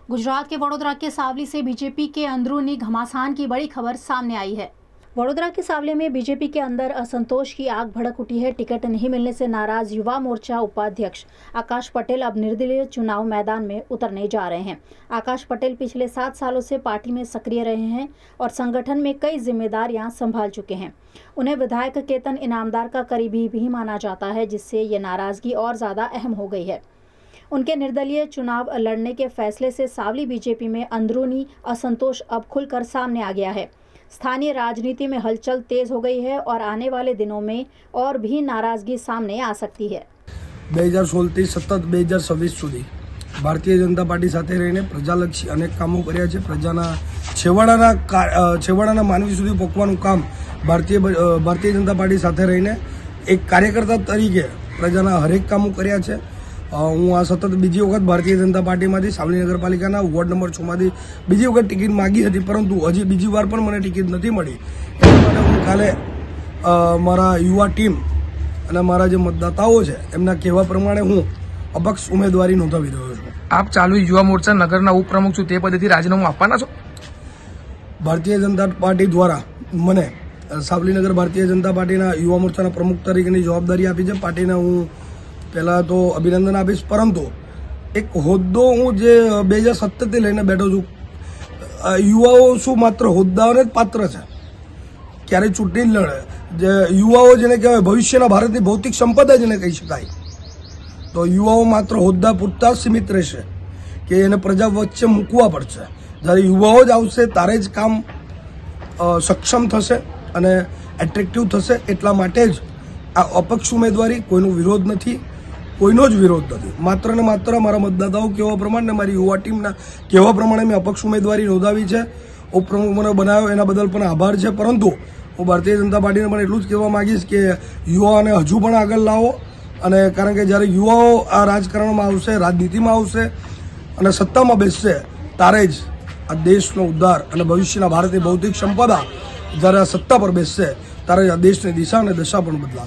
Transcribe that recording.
गुजरात के वडोदरा के सावली से बीजेपी के अंदरूनी घमासान की बड़ी खबर सामने आई है। वडोदरा के सावली में बीजेपी के अंदर असंतोष की आग भड़क उठी है। टिकट नहीं मिलने से नाराज युवा मोर्चा उपाध्यक्ष आकाश पटेल अब निर्दलीय चुनाव मैदान में उतरने जा रहे हैं। आकाश पटेल पिछले 7 सालों से पार्टी में सक्रिय रहे हैं और संगठन में कई जिम्मेदारियां संभाल चुके हैं। उन्हें विधायक केतन इनामदार का करीबी भी माना जाता है, जिससे ये नाराजगी और ज्यादा अहम हो गई है। उनके निर्दलीय चुनाव लड़ने के फैसले से सावली बीजेपी में अंदरूनी असंतोष अब खुलकर सामने आ गया है। स्थानीय राजनीति में हलचल तेज हो गई है और आने वाले दिनों में और भी नाराजगी सामने आ सकती है। 2016 થી સતત 2026 સુધી ભારતીય જનતા પાર્ટી સાથે રહીને પ્રજાલક્ષી અનેક કામો કર્યા છે। પ્રજાના છેવાડાના માનવી સુધી પહોંચવાનું કામ ભારતીય જનતા પાર્ટી સાથે રહીને એક કાર્યકર્તા તરીકે પ્રજાના હરેક કામો કર્યા છે। હું આ સતત બીજી વખત ભારતીય જનતા પાર્ટીમાંથી સાવલી નગરપાલિકાના વોર્ડ નંબર 6 માંથી બીજી વખત ટિકિટ માગી હતી, પરંતુ હજી બીજી વાર પણ મને ટિકિટ નથી મળી। એટલા માટે હું કાલે મારા યુવા ટીમ અને મારા જે મતદાતાઓ છે એમના કહેવા પ્રમાણે હું અપક્ષ ઉમેદવારી નોંધાવી રહ્યો છું। આપ ચાલુ યુવા મોરચા નગરના ઉપપ્રમુખ છો, તે પદેથી રાજીનામું આપવાના છો? ભારતીય જનતા પાર્ટી દ્વારા મને સાવલી નગર ભારતીય જનતા પાર્ટીના યુવા મોરચાના પ્રમુખ તરીકેની જવાબદારી આપી છે। પાર્ટીને હું પહેલાં તો અભિનંદન આપીશ, પરંતુ એક હોદ્દો હું જે 2017થી લઈને બેઠો છું, યુવાઓ શું માત્ર હોદ્દાઓને જ પાત્ર છે? ક્યારે ચૂંટણી લડે જે યુવાઓ જેને કહેવાય ભવિષ્યના ભારતની ભૌતિક સંપદા જેને કહી શકાય, તો યુવાઓ માત્ર હોદ્દા પૂરતા સીમિત રહેશે કે એને પ્રજા વચ્ચે મૂકવા પડશે। જ્યારે યુવાઓ જ આવશે ત્યારે જ કામ સક્ષમ થશે અને એટ્રેક્ટિવ થશે। એટલા માટે જ આ અપક્ષ ઉમેદવારી કોઈનો વિરોધ નથી, કોઈનો જ વિરોધ નથી। માત્ર ને માત્ર મારા મતદાતાઓ કહેવા પ્રમાણે, મારી યુવા ટીમના કહેવા પ્રમાણે મેં અપક્ષ ઉમેદવારી નોંધાવી છે। ઉપપ્રમુખ મને બનાવ્યો એના બદલ પણ આભાર છે, પરંતુ હું ભારતીય જનતા પાર્ટીને પણ એટલું જ કહેવા માગીશ કે યુવાઓને હજુ પણ આગળ લાવો, અને કારણ કે જ્યારે યુવાઓ આ રાજકારણમાં આવશે, રાજનીતિમાં આવશે અને સત્તામાં બેસશે, ત્યારે જ આ દેશનો ઉદ્ધાર અને ભવિષ્યના ભારતની ભૌતિક સંપદા જ્યારે આ સત્તા પર બેસશે, ત્યારે જ આ દેશની દિશા અને દશા પણ બદલાશે।